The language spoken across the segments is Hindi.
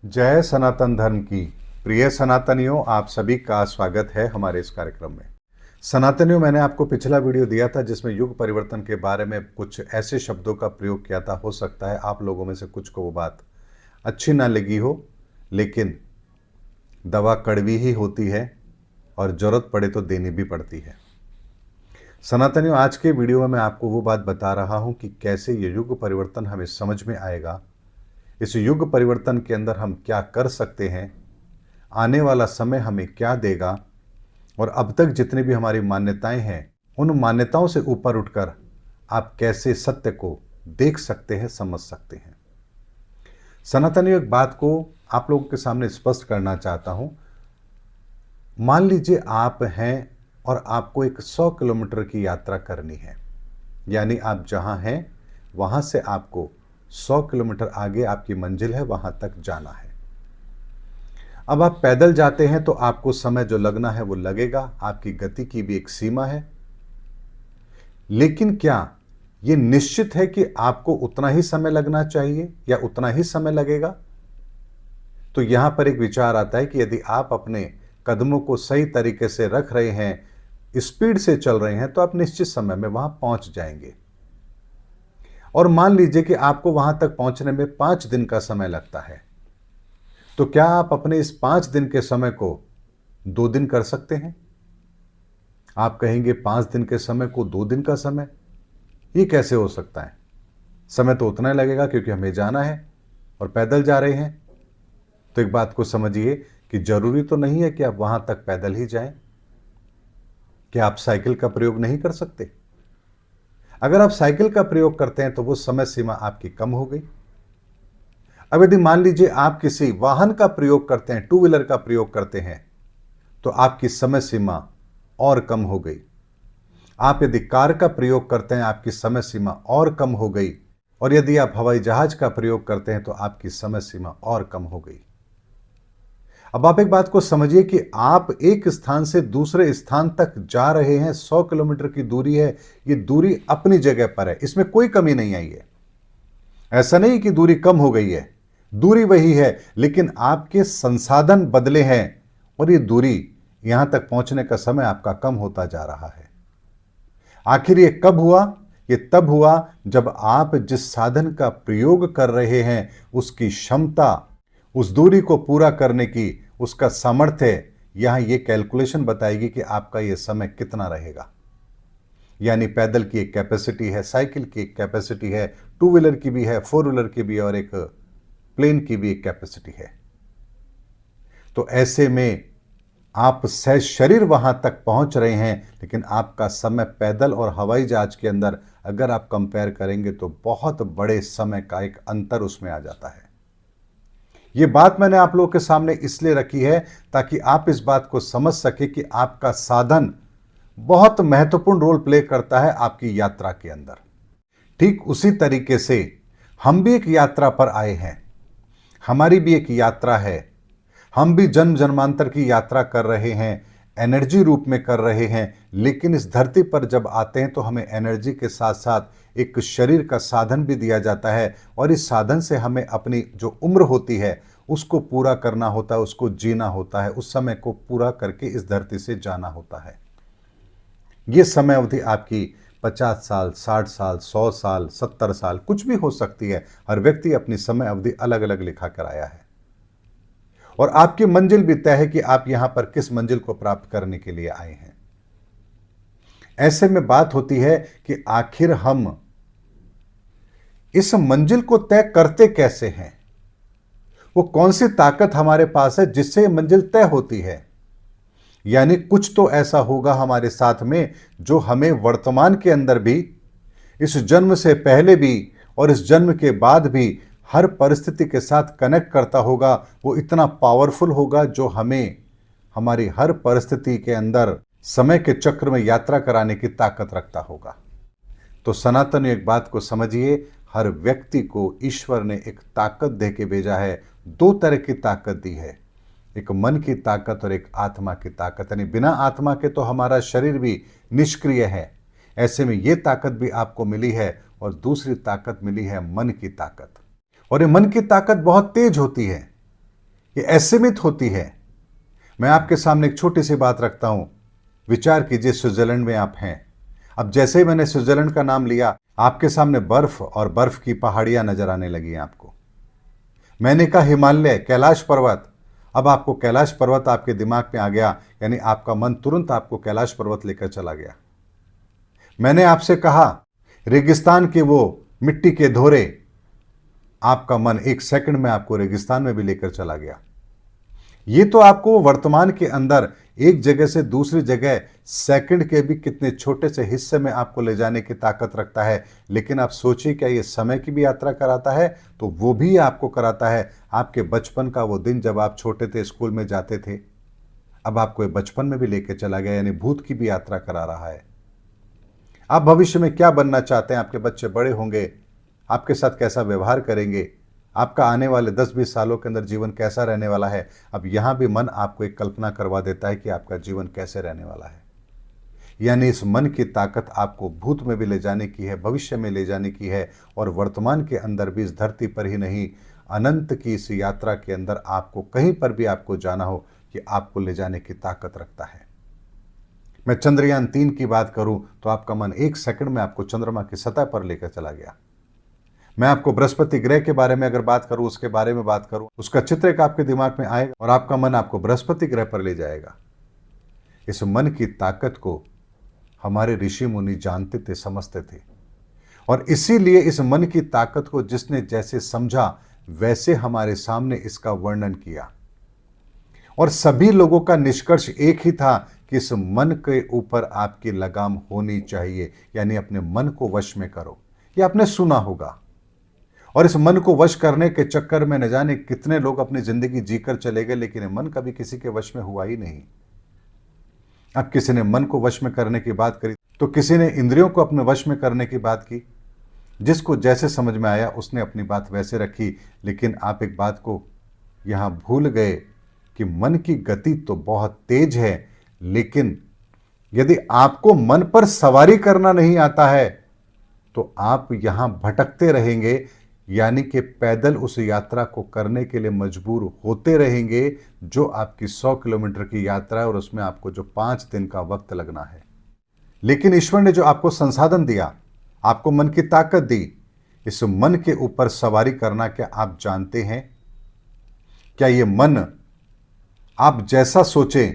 जय सनातन धर्म की। प्रिय सनातनियों, आप सभी का स्वागत है हमारे इस कार्यक्रम में। सनातनियों, मैंने आपको पिछला वीडियो दिया था जिसमें युग परिवर्तन के बारे में कुछ ऐसे शब्दों का प्रयोग किया था। हो सकता है आप लोगों में से कुछ को वो बात अच्छी ना लगी हो, लेकिन दवा कड़वी ही होती है और जरूरत पड़े तो देनी भी पड़ती है। सनातनियों, आज के वीडियो में मैं आपको वो बात बता रहा हूं कि कैसे ये युग परिवर्तन हमें समझ में आएगा। इस युग परिवर्तन के अंदर हम क्या कर सकते हैं, आने वाला समय हमें क्या देगा, और अब तक जितनी भी हमारी मान्यताएं हैं उन मान्यताओं से ऊपर उठकर आप कैसे सत्य को देख सकते हैं, समझ सकते हैं। सनातनियों, एक बात को आप लोगों के सामने स्पष्ट करना चाहता हूं। मान लीजिए आप हैं और आपको एक 100 किलोमीटर की यात्रा करनी है, यानी आप जहां हैं वहां से आपको 100 किलोमीटर आगे आपकी मंजिल है, वहां तक जाना है। अब आप पैदल जाते हैं तो आपको समय जो लगना है वो लगेगा, आपकी गति की भी एक सीमा है। लेकिन क्या ये निश्चित है कि आपको उतना ही समय लगना चाहिए या उतना ही समय लगेगा? तो यहां पर एक विचार आता है कि यदि आप अपने कदमों को सही तरीके से रख रहे हैं, स्पीड से चल रहे हैं, तो आप निश्चित समय में वहां पहुंच जाएंगे। और मान लीजिए कि आपको वहां तक पहुंचने में 5 दिन का समय लगता है, तो क्या आप अपने इस 5 दिन के समय को 2 दिन कर सकते हैं? आप कहेंगे 5 दिन के समय को 2 दिन का समय, ये कैसे हो सकता है? समय तो उतना ही लगेगा क्योंकि हमें जाना है और पैदल जा रहे हैं। तो एक बात को समझिए कि जरूरी तो नहीं है कि आप वहां तक पैदल ही जाएं। क्या आप साइकिल का प्रयोग नहीं कर सकते? अगर आप साइकिल का प्रयोग करते हैं तो वो समय सीमा आपकी कम हो गई। अब यदि मान लीजिए आप किसी वाहन का प्रयोग करते हैं, टू व्हीलर का प्रयोग करते हैं, तो आपकी समय सीमा और कम हो गई। आप यदि कार का प्रयोग करते हैं, आपकी समय सीमा और कम हो गई। और यदि आप हवाई जहाज का प्रयोग करते हैं तो आपकी समय सीमा और कम हो गई। अब आप एक बात को समझिए कि आप एक स्थान से दूसरे स्थान तक जा रहे हैं, 100 किलोमीटर की दूरी है। ये दूरी अपनी जगह पर है, इसमें कोई कमी नहीं आई है। ऐसा नहीं कि दूरी कम हो गई है, दूरी वही है, लेकिन आपके संसाधन बदले हैं और ये दूरी, यहां तक पहुंचने का समय आपका कम होता जा रहा है। आखिर ये कब हुआ? ये तब हुआ जब आप जिस साधन का प्रयोग कर रहे हैं उसकी क्षमता, उस दूरी को पूरा करने की उसका सामर्थ्य, यहां ये कैलकुलेशन बताएगी कि आपका ये समय कितना रहेगा। यानी पैदल की एक कैपेसिटी है, साइकिल की एक कैपेसिटी है, टू व्हीलर की भी है, फोर व्हीलर की भी है, और एक प्लेन की भी एक कैपेसिटी है। तो ऐसे में आप सहज शरीर वहां तक पहुंच रहे हैं, लेकिन आपका समय पैदल और हवाई जहाज के अंदर अगर आप कंपेयर करेंगे तो बहुत बड़े समय का एक अंतर उसमें आ जाता है। यह बात मैंने आप लोगों के सामने इसलिए रखी है ताकि आप इस बात को समझ सके कि आपका साधन बहुत महत्वपूर्ण रोल प्ले करता है आपकी यात्रा के अंदर। ठीक उसी तरीके से हम भी एक यात्रा पर आए हैं, हमारी भी एक यात्रा है। हम भी जन्म जन्मांतर की यात्रा कर रहे हैं, एनर्जी रूप में कर रहे हैं। लेकिन इस धरती पर जब आते हैं तो हमें एनर्जी के साथ साथ एक शरीर का साधन भी दिया जाता है, और इस साधन से हमें अपनी जो उम्र होती है उसको पूरा करना होता है, उसको जीना होता है, उस समय को पूरा करके इस धरती से जाना होता है। ये समय अवधि आपकी 50 साल, 60 साल, 100 साल, 70 साल, कुछ भी हो सकती है। हर व्यक्ति अपनी समय अवधि अलग अलग लिखा कर आया है, और आपकी मंजिल भी तय है कि आप यहां पर किस मंजिल को प्राप्त करने के लिए आए हैं। ऐसे में बात होती है कि आखिर हम इस मंजिल को तय करते कैसे हैं? वो कौन सी ताकत हमारे पास है जिससे ये मंजिल तय होती है? यानी कुछ तो ऐसा होगा हमारे साथ में जो हमें वर्तमान के अंदर भी, इस जन्म से पहले भी और इस जन्म के बाद भी हर परिस्थिति के साथ कनेक्ट करता होगा। वो इतना पावरफुल होगा जो हमें हमारी हर परिस्थिति के अंदर समय के चक्र में यात्रा कराने की ताकत रखता होगा। तो सनातन, एक बात को समझिए, हर व्यक्ति को ईश्वर ने एक ताकत दे के भेजा है। 2 तरह की ताकत दी है, एक मन की ताकत और एक आत्मा की ताकत। यानी बिना आत्मा के तो हमारा शरीर भी निष्क्रिय है। ऐसे में ये ताकत भी आपको मिली है, और दूसरी ताकत मिली है मन की ताकत। और ये मन की ताकत बहुत तेज होती है। ये असीमित होती है। मैं आपके सामने एक छोटी सी बात रखता हूं। विचार कीजिए, स्विट्जरलैंड में आप हैं। अब जैसे ही मैंने स्विट्जरलैंड का नाम लिया, आपके सामने बर्फ और बर्फ की पहाड़ियां नजर आने लगी आपको। मैंने कहा हिमालय, कैलाश पर्वत। अब आपको कैलाश पर्वत आपके दिमाग में आ गया, यानी आपका मन तुरंत आपको कैलाश पर्वत लेकर चला गया। मैंने आपसे कहा रेगिस्तान के वो मिट्टी के धोरे, आपका मन एक सेकंड में आपको रेगिस्तान में भी लेकर चला गया। ये तो आपको वर्तमान के अंदर एक जगह से दूसरी जगह सेकंड के भी कितने छोटे से हिस्से में आपको ले जाने की ताकत रखता है। लेकिन आप सोचिए, क्या ये समय की भी यात्रा कराता है? तो वो भी आपको कराता है आपके बचपन का वो दिन जब आप छोटे थे, स्कूल में जाते थे। अब आपको ये बचपन में भी लेके चला गया, यानी भूत की भी यात्रा करा रहा है। आप भविष्य में क्या बनना चाहते हैं? आपके बच्चे बड़े होंगे, आपके साथ कैसा व्यवहार करेंगे, आपका आने वाले 10-20 सालों के अंदर जीवन कैसा रहने वाला है। अब यहां भी मन आपको एक कल्पना करवा देता है कि आपका जीवन कैसे रहने वाला है। यानी इस मन की ताकत आपको भूत में भी ले जाने की है, भविष्य में ले जाने की है, और वर्तमान के अंदर भी, इस धरती पर ही नहीं, अनंत की इस यात्रा के अंदर आपको कहीं पर भी आपको जाना हो, कि आपको ले जाने की ताकत रखता है। मैं चंद्रयान 3 की बात करूं तो आपका मन एक सेकंड में आपको चंद्रमा की सतह पर लेकर चला गया। मैं आपको बृहस्पति ग्रह के बारे में अगर बात करूं, उसके बारे में बात करूं, उसका चित्र एक आपके दिमाग में आएगा और आपका मन आपको बृहस्पति ग्रह पर ले जाएगा। इस मन की ताकत को हमारे ऋषि मुनि जानते थे, समझते थे, और इसीलिए इस मन की ताकत को जिसने जैसे समझा वैसे हमारे सामने इसका वर्णन किया। और सभी लोगों का निष्कर्ष एक ही था कि इस मन के ऊपर आपकी लगाम होनी चाहिए, यानी अपने मन को वश में करो। ये आपने सुना होगा। और इस मन को वश करने के चक्कर में न जाने कितने लोग अपनी जिंदगी जीकर चले गए, लेकिन मन कभी किसी के वश में हुआ ही नहीं। अब किसी ने मन को वश में करने की बात करी तो किसी ने इंद्रियों को अपने वश में करने की बात की। जिसको जैसे समझ में आया उसने अपनी बात वैसे रखी। लेकिन आप एक बात को यहां भूल गए कि मन की गति तो बहुत तेज है, लेकिन यदि आपको मन पर सवारी करना नहीं आता है तो आप यहां भटकते रहेंगे, यानी कि पैदल उस यात्रा को करने के लिए मजबूर होते रहेंगे, जो आपकी 100 किलोमीटर की यात्रा है और उसमें आपको जो 5 दिन का वक्त लगना है। लेकिन ईश्वर ने जो आपको संसाधन दिया, आपको मन की ताकत दी, इस मन के ऊपर सवारी करना क्या आप जानते हैं? क्या ये मन आप जैसा सोचें,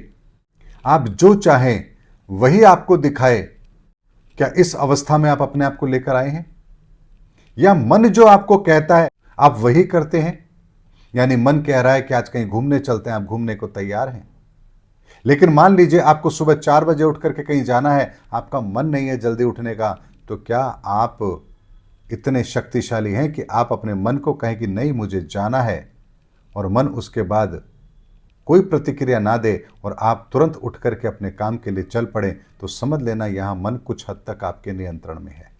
आप जो चाहें वही आपको दिखाए? क्या इस अवस्था में आप अपने आप को लेकर आए हैं? या मन जो आपको कहता है आप वही करते हैं? यानी मन कह रहा है कि आज कहीं घूमने चलते हैं, आप घूमने को तैयार हैं। लेकिन मान लीजिए आपको सुबह 4 बजे उठ करके कहीं जाना है, आपका मन नहीं है जल्दी उठने का, तो क्या आप इतने शक्तिशाली हैं कि आप अपने मन को कहें कि नहीं मुझे जाना है, और मन उसके बाद कोई प्रतिक्रिया ना दे और आप तुरंत उठ करके अपने काम के लिए चल पड़े? तो समझ लेना यहां मन कुछ हद तक आपके नियंत्रण में है।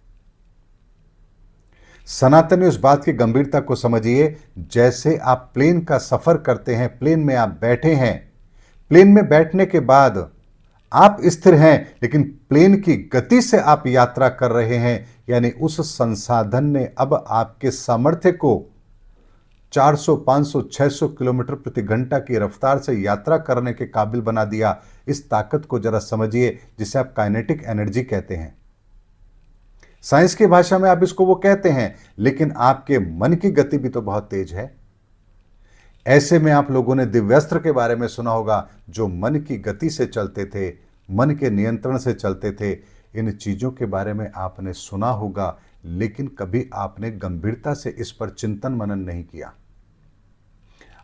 सनातनी उस बात की गंभीरता को समझिए, जैसे आप प्लेन का सफर करते हैं, प्लेन में आप बैठे हैं, प्लेन में बैठने के बाद आप स्थिर हैं, लेकिन प्लेन की गति से आप यात्रा कर रहे हैं, यानी उस संसाधन ने अब आपके सामर्थ्य को 400, 500, 600 किलोमीटर प्रति घंटा की रफ्तार से यात्रा करने के काबिल बना दिया। इस ताकत को जरा समझिए, जिसे आप काइनेटिक एनर्जी कहते हैं। साइंस की भाषा में आप इसको वो कहते हैं, लेकिन आपके मन की गति भी तो बहुत तेज है। ऐसे में आप लोगों ने दिव्यास्त्र के बारे में सुना होगा, जो मन की गति से चलते थे, मन के नियंत्रण से चलते थे। इन चीजों के बारे में आपने सुना होगा, लेकिन कभी आपने गंभीरता से इस पर चिंतन मनन नहीं किया।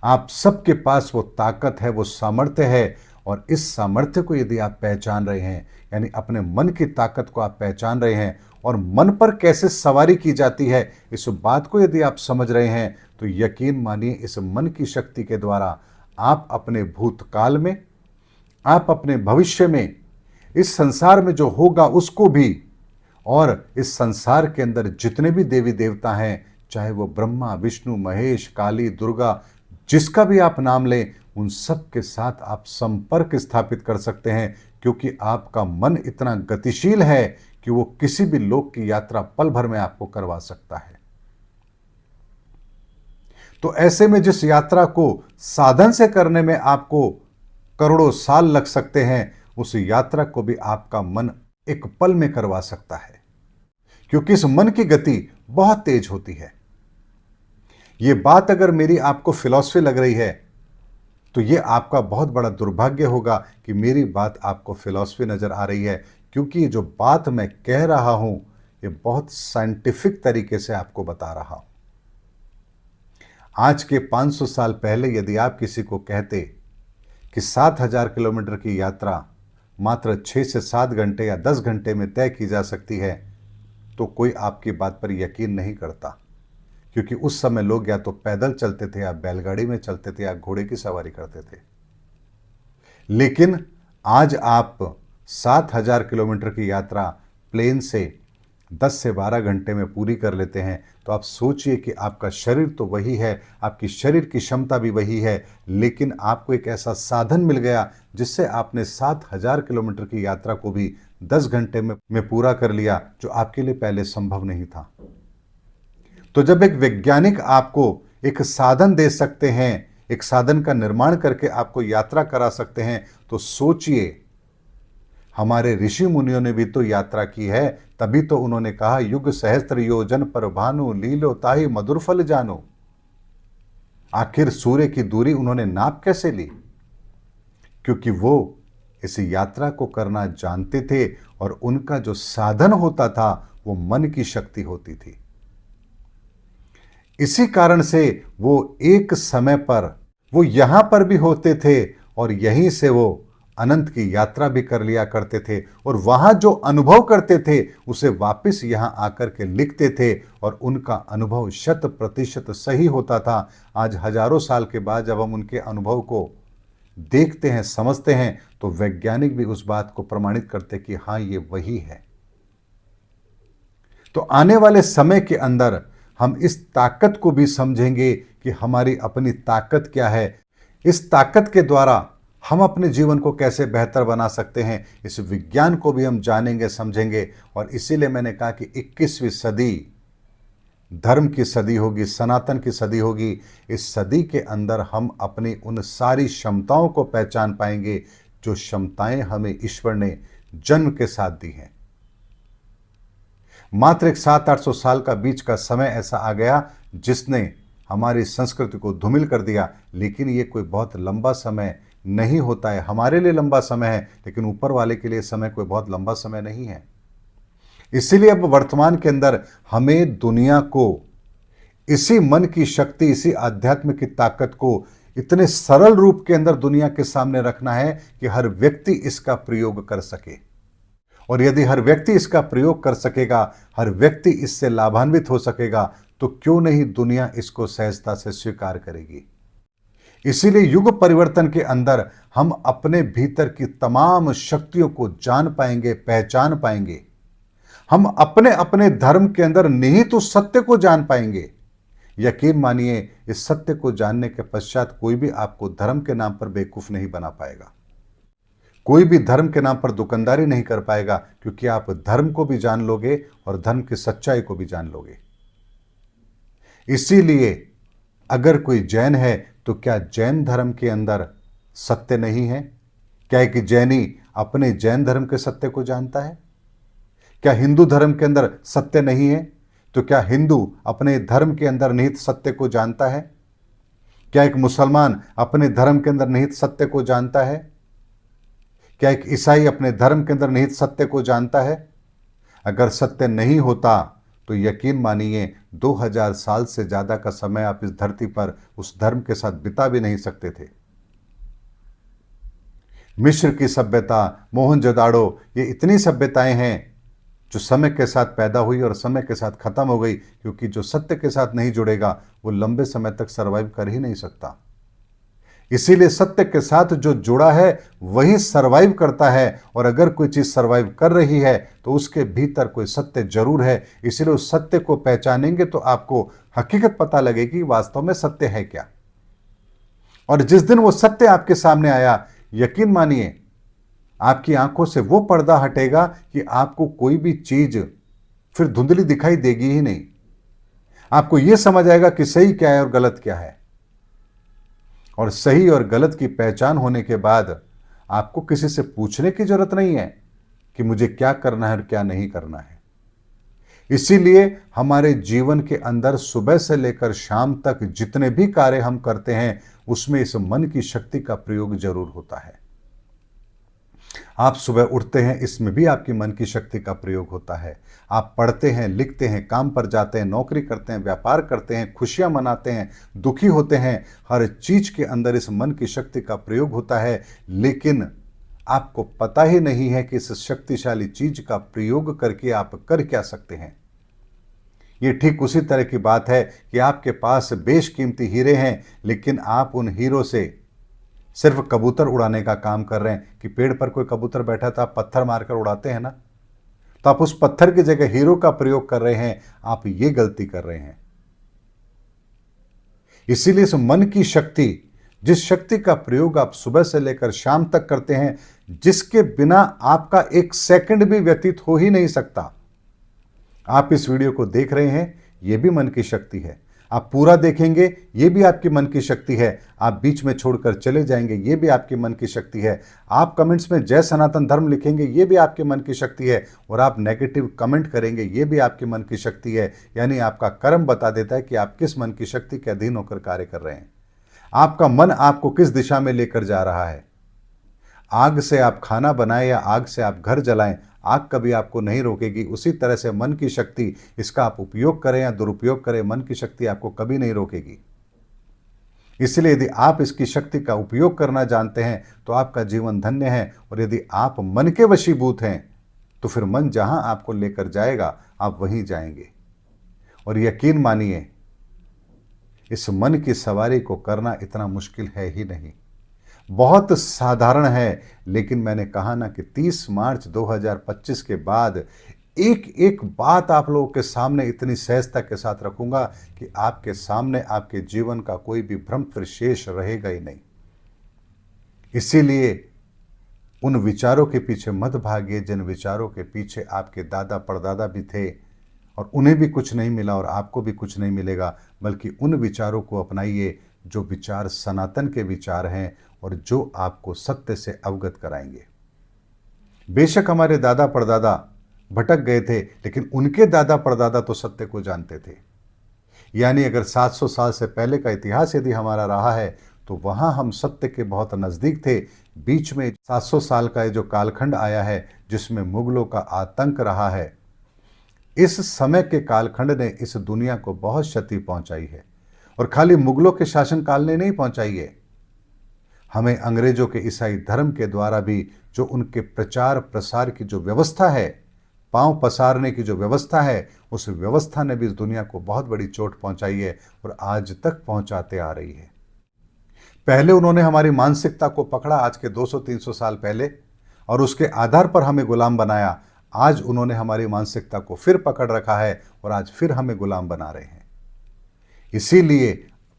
आप सबके पास वो ताकत है, वो सामर्थ्य है, और इस सामर्थ्य को यदि आप पहचान रहे हैं, यानी अपने मन की ताकत को आप पहचान रहे हैं और मन पर कैसे सवारी की जाती है, इस बात को यदि आप समझ रहे हैं, तो यकीन मानिए इस मन की शक्ति के द्वारा आप अपने भूतकाल में, आप अपने भविष्य में, इस संसार में जो होगा उसको भी, और इस संसार के अंदर जितने भी देवी देवता हैं, चाहे वो ब्रह्मा, विष्णु, महेश, काली, दुर्गा, जिसका भी आप नाम लें, उन सब के साथ आप संपर्क स्थापित कर सकते हैं, क्योंकि आपका मन इतना गतिशील है कि वो किसी भी लोक की यात्रा पल भर में आपको करवा सकता है। तो ऐसे में जिस यात्रा को साधन से करने में आपको करोड़ों साल लग सकते हैं, उस यात्रा को भी आपका मन एक पल में करवा सकता है, क्योंकि इस मन की गति बहुत तेज होती है। यह बात अगर मेरी आपको फिलॉसफी लग रही है तो यह आपका बहुत बड़ा दुर्भाग्य होगा कि मेरी बात आपको फिलॉसफी नजर आ रही है, क्योंकि जो बात मैं कह रहा हूं यह बहुत साइंटिफिक तरीके से आपको बता रहा हूं। आज के 500 साल पहले यदि आप किसी को कहते कि 7000 किलोमीटर की यात्रा मात्र 6 से 7 घंटे या 10 घंटे में तय की जा सकती है, तो कोई आपकी बात पर यकीन नहीं करता, क्योंकि उस समय लोग या तो पैदल चलते थे या बैलगाड़ी में चलते थे या घोड़े की सवारी करते थे। लेकिन आज आप 7000 किलोमीटर की यात्रा प्लेन से 10 से 12 घंटे में पूरी कर लेते हैं। तो आप सोचिए कि आपका शरीर तो वही है, आपकी शरीर की क्षमता भी वही है, लेकिन आपको एक ऐसा साधन मिल गया जिससे आपने 7000 किलोमीटर की यात्रा को भी 10 घंटे में पूरा कर लिया, जो आपके लिए पहले संभव नहीं था। तो जब एक वैज्ञानिक आपको एक साधन दे सकते हैं, एक साधन का निर्माण करके आपको यात्रा करा सकते हैं, तो सोचिए हमारे ऋषि मुनियों ने भी तो यात्रा की है। तभी तो उन्होंने कहा, युग सहस्त्र योजन पर भानु लीलो ताहि मधुर फल जानो। आखिर सूर्य की दूरी उन्होंने नाप कैसे ली? क्योंकि वो इस यात्रा को करना जानते थे और उनका जो साधन होता था वो मन की शक्ति होती थी। इसी कारण से वो एक समय पर वो यहां पर भी होते थे और यहीं से वो अनंत की यात्रा भी कर लिया करते थे, और वहां जो अनुभव करते थे उसे वापस यहां आकर के लिखते थे, और उनका अनुभव 100% सही होता था। आज हजारों साल के बाद जब हम उनके अनुभव को देखते हैं, समझते हैं, तो वैज्ञानिक भी उस बात को प्रमाणित करते कि हां, ये वही है। तो आने वाले समय के अंदर हम इस ताकत को भी समझेंगे कि हमारी अपनी ताकत क्या है। इस ताकत के द्वारा हम अपने जीवन को कैसे बेहतर बना सकते हैं, इस विज्ञान को भी हम जानेंगे, समझेंगे। और इसीलिए मैंने कहा कि 21वीं सदी धर्म की सदी होगी, सनातन की सदी होगी। इस सदी के अंदर हम अपनी उन सारी क्षमताओं को पहचान पाएंगे जो क्षमताएं हमें ईश्वर ने जन्म के साथ दी हैं। मात्र एक 700-800 साल का बीच का समय ऐसा आ गया जिसने हमारी संस्कृति को धूमिल कर दिया, लेकिन ये कोई बहुत लंबा समय नहीं होता है। हमारे लिए लंबा समय है, लेकिन ऊपर वाले के लिए समय कोई बहुत लंबा समय नहीं है। इसीलिए अब वर्तमान के अंदर हमें दुनिया को इसी मन की शक्ति, इसी आध्यात्म की ताकत को इतने सरल रूप के अंदर दुनिया के सामने रखना है कि हर व्यक्ति इसका प्रयोग कर सके। और यदि हर व्यक्ति इसका प्रयोग कर सकेगा, हर व्यक्ति इससे लाभान्वित हो सकेगा, तो क्यों नहीं दुनिया इसको सहजता से स्वीकार करेगी। इसीलिए युग परिवर्तन के अंदर हम अपने भीतर की तमाम शक्तियों को जान पाएंगे, पहचान पाएंगे। हम अपने अपने धर्म के अंदर निहित उस सत्य को जान पाएंगे। यकीन मानिए, इस सत्य को जानने के पश्चात कोई भी आपको धर्म के नाम पर बेवकूफ नहीं बना पाएगा, कोई भी धर्म के नाम पर दुकानदारी नहीं कर पाएगा, क्योंकि आप धर्म को भी जान लोगे और धर्म की सच्चाई को भी जान लोगे। इसीलिए अगर कोई जैन है तो क्या जैन धर्म के अंदर सत्य नहीं है? क्या एक जैनी अपने जैन धर्म के सत्य को जानता है? क्या हिंदू धर्म के अंदर सत्य नहीं है? तो क्या हिंदू अपने धर्म के अंदर निहित सत्य को जानता है? क्या एक मुसलमान अपने धर्म के अंदर निहित सत्य को जानता है? क्या एक ईसाई अपने धर्म के अंदर निहित सत्य को जानता है? अगर सत्य नहीं होता तो यकीन मानिए 2000 साल से ज्यादा का समय आप इस धरती पर उस धर्म के साथ बिता भी नहीं सकते थे। मिस्र की सभ्यता, मोहनजोदाड़ो, ये इतनी सभ्यताएं हैं जो समय के साथ पैदा हुई और समय के साथ खत्म हो गई, क्योंकि जो सत्य के साथ नहीं जुड़ेगा वो लंबे समय तक सरवाइव कर ही नहीं सकता। इसीलिए सत्य के साथ जो जुड़ा है वही सरवाइव करता है, और अगर कोई चीज सरवाइव कर रही है तो उसके भीतर कोई सत्य जरूर है। इसीलिए उस सत्य को पहचानेंगे तो आपको हकीकत पता लगेगी वास्तव में सत्य है क्या। और जिस दिन वो सत्य आपके सामने आया, यकीन मानिए आपकी आंखों से वो पर्दा हटेगा कि आपको कोई भी चीज फिर धुंधली दिखाई देगी ही नहीं। आपको यह समझ आएगा कि सही क्या है और गलत क्या है। और सही और गलत की पहचान होने के बाद आपको किसी से पूछने की जरूरत नहीं है कि मुझे क्या करना है और क्या नहीं करना है। इसीलिए हमारे जीवन के अंदर सुबह से लेकर शाम तक जितने भी कार्य हम करते हैं उसमें इस मन की शक्ति का प्रयोग जरूर होता है। आप सुबह उठते हैं, इसमें भी आपकी मन की शक्ति का प्रयोग होता है। आप पढ़ते हैं, लिखते हैं, काम पर जाते हैं, नौकरी करते हैं, व्यापार करते हैं, खुशियां मनाते हैं, दुखी होते हैं, हर चीज के अंदर इस मन की शक्ति का प्रयोग होता है। लेकिन आपको पता ही नहीं है कि इस शक्तिशाली चीज का प्रयोग करके आप कर क्या सकते हैं। ये ठीक उसी तरह की बात है कि आपके पास बेशकीमती हीरे हैं, लेकिन आप उन हीरों से सिर्फ कबूतर उड़ाने का काम कर रहे हैं कि पेड़ पर कोई कबूतर बैठा था, आप पत्थर मारकर उड़ाते हैं ना, तो आप उस पत्थर की जगह हीरो का प्रयोग कर रहे हैं। आप ये गलती कर रहे हैं। इसीलिए इस मन की शक्ति, जिस शक्ति का प्रयोग आप सुबह से लेकर शाम तक करते हैं, जिसके बिना आपका एक सेकंड भी व्यतीत हो ही नहीं सकता। आप इस वीडियो को देख रहे हैं, यह भी मन की शक्ति है। आप पूरा देखेंगे, यह भी आपकी मन की शक्ति है। आप बीच में छोड़कर चले जाएंगे, यह भी आपकी मन की शक्ति है। आप कमेंट्स में जय सनातन धर्म लिखेंगे, यह भी आपके मन की शक्ति है। और आप नेगेटिव कमेंट करेंगे, यह भी आपके मन की शक्ति है। यानी आपका कर्म बता देता है कि आप किस मन की शक्ति के अधीन होकर कार्य कर रहे हैं। आपका मन आपको किस दिशा में लेकर जा रहा है। आग से आप खाना बनाएं या आग से आप घर जलाएं, आग कभी आपको नहीं रोकेगी। उसी तरह से मन की शक्ति, इसका आप उपयोग करें या दुरुपयोग करें, मन की शक्ति आपको कभी नहीं रोकेगी। इसलिए यदि आप इसकी शक्ति का उपयोग करना जानते हैं तो आपका जीवन धन्य है। और यदि आप मन के वशीभूत हैं तो फिर मन जहां आपको लेकर जाएगा आप वहीं जाएंगे। और यकीन मानिए, इस मन की सवारी को करना इतना मुश्किल है ही नहीं, बहुत साधारण है। लेकिन मैंने कहा ना कि 30 मार्च 2025 के बाद एक एक बात आप लोगों के सामने इतनी सहजता के साथ रखूंगा कि आपके सामने आपके जीवन का कोई भी भ्रम फिर शेष रहेगा ही नहीं। इसीलिए उन विचारों के पीछे मत भागिए जिन विचारों के पीछे आपके दादा परदादा भी थे और उन्हें भी कुछ नहीं मिला और आपको भी कुछ नहीं मिलेगा। बल्कि उन विचारों को अपनाइए जो विचार सनातन के विचार हैं और जो आपको सत्य से अवगत कराएंगे। बेशक हमारे दादा परदादा भटक गए थे, लेकिन उनके दादा परदादा तो सत्य को जानते थे। यानी अगर 700 साल से पहले का इतिहास यदि हमारा रहा है तो वहां हम सत्य के बहुत नजदीक थे। बीच में 700 साल का जो कालखंड आया है जिसमें मुगलों का आतंक रहा है, इस समय के कालखंड ने इस दुनिया को बहुत क्षति पहुंचाई है। और खाली मुगलों के शासनकाल ने नहीं पहुंचाई है, हमें अंग्रेजों के ईसाई धर्म के द्वारा भी जो उनके प्रचार प्रसार की जो व्यवस्था है, पांव पसारने की जो व्यवस्था है, उस व्यवस्था ने भी इस दुनिया को बहुत बड़ी चोट पहुंचाई है और आज तक पहुंचाते आ रही है। पहले उन्होंने हमारी मानसिकता को पकड़ा आज के 200-300 साल पहले और उसके आधार पर हमें गुलाम बनाया। आज उन्होंने हमारी मानसिकता को फिर पकड़ रखा है और आज फिर हमें गुलाम बना रहे हैं। इसीलिए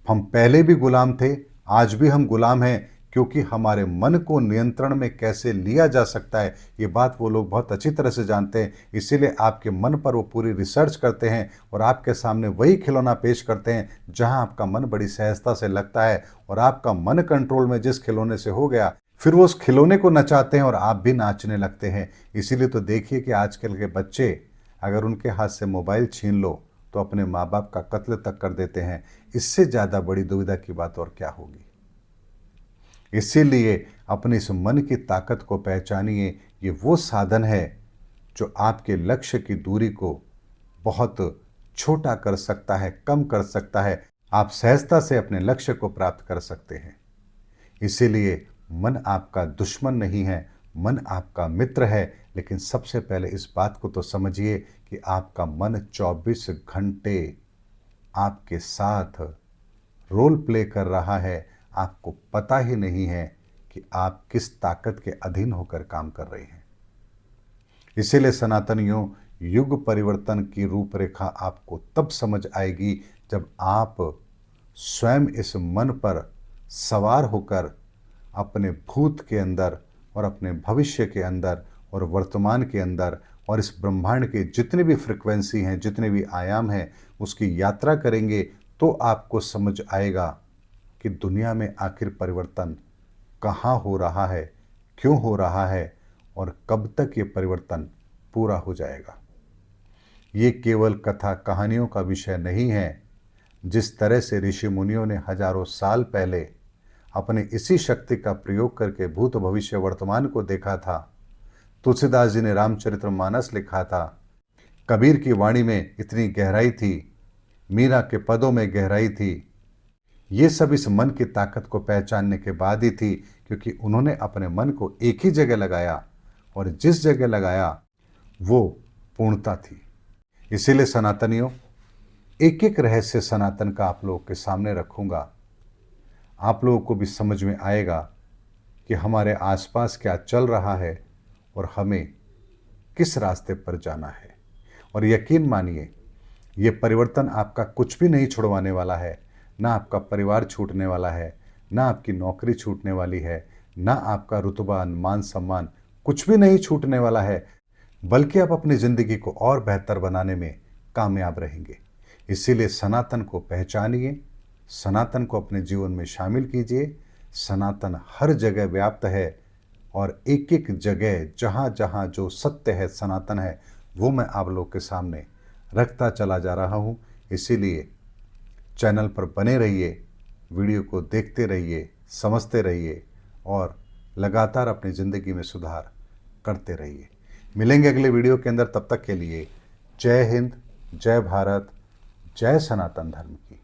हम पहले भी गुलाम थे, आज भी हम गुलाम हैं, क्योंकि हमारे मन को नियंत्रण में कैसे लिया जा सकता है ये बात वो लोग बहुत अच्छी तरह से जानते हैं। इसीलिए आपके मन पर वो पूरी रिसर्च करते हैं और आपके सामने वही खिलौना पेश करते हैं जहां आपका मन बड़ी सहजता से लगता है। और आपका मन कंट्रोल में जिस खिलौने से हो गया, फिर वो उस खिलौने को नचाते हैं और आप भी नाचने लगते हैं। इसीलिए तो देखिए कि आजकल के बच्चे, अगर उनके हाथ से मोबाइल छीन लो तो अपने माँ बाप का कत्ल तक कर देते हैं। इससे ज़्यादा बड़ी दुविधा की बात और क्या होगी। इसीलिए अपने इस मन की ताकत को पहचानिए। ये वो साधन है जो आपके लक्ष्य की दूरी को बहुत छोटा कर सकता है, कम कर सकता है। आप सहजता से अपने लक्ष्य को प्राप्त कर सकते हैं। इसीलिए मन आपका दुश्मन नहीं है, मन आपका मित्र है। लेकिन सबसे पहले इस बात को तो समझिए कि आपका मन 24 घंटे आपके साथ रोल प्ले कर रहा है। आपको पता ही नहीं है कि आप किस ताकत के अधीन होकर काम कर रहे हैं। इसीलिए सनातनियों, युग परिवर्तन की रूपरेखा आपको तब समझ आएगी जब आप स्वयं इस मन पर सवार होकर अपने भूत के अंदर और अपने भविष्य के अंदर और वर्तमान के अंदर और इस ब्रह्मांड के जितने भी फ्रिक्वेंसी हैं, जितने भी आयाम हैं, उसकी यात्रा करेंगे तो आपको समझ आएगा कि दुनिया में आखिर परिवर्तन कहाँ हो रहा है, क्यों हो रहा है और कब तक ये परिवर्तन पूरा हो जाएगा। ये केवल कथा कहानियों का विषय नहीं है। जिस तरह से ऋषि मुनियों ने हजारों साल पहले अपने इसी शक्ति का प्रयोग करके भूत भविष्य वर्तमान को देखा था, तुलसीदास जी ने रामचरितमानस लिखा था, कबीर की वाणी में इतनी गहराई थी, मीरा के पदों में गहराई थी, ये सब इस मन की ताकत को पहचानने के बाद ही थी, क्योंकि उन्होंने अपने मन को एक ही जगह लगाया और जिस जगह लगाया वो पूर्णता थी। इसीलिए सनातनियों, एक एक रहस्य सनातन का आप लोगों के सामने रखूंगा। आप लोगों को भी समझ में आएगा कि हमारे आसपास क्या चल रहा है और हमें किस रास्ते पर जाना है। और यकीन मानिए, ये परिवर्तन आपका कुछ भी नहीं छुड़वाने वाला है। ना आपका परिवार छूटने वाला है, ना आपकी नौकरी छूटने वाली है, ना आपका रुतबा मान सम्मान कुछ भी नहीं छूटने वाला है, बल्कि आप अपनी ज़िंदगी को और बेहतर बनाने में कामयाब रहेंगे। इसीलिए सनातन को पहचानिए, सनातन को अपने जीवन में शामिल कीजिए। सनातन हर जगह व्याप्त है और एक एक जगह जहाँ जहाँ जो सत्य है, सनातन है, वो मैं आप लोग के सामने रखता चला जा रहा हूँ। इसीलिए चैनल पर बने रहिए, वीडियो को देखते रहिए, समझते रहिए और लगातार अपनी ज़िंदगी में सुधार करते रहिए। मिलेंगे अगले वीडियो के अंदर, तब तक के लिए जय हिंद, जय भारत, जय सनातन धर्म की।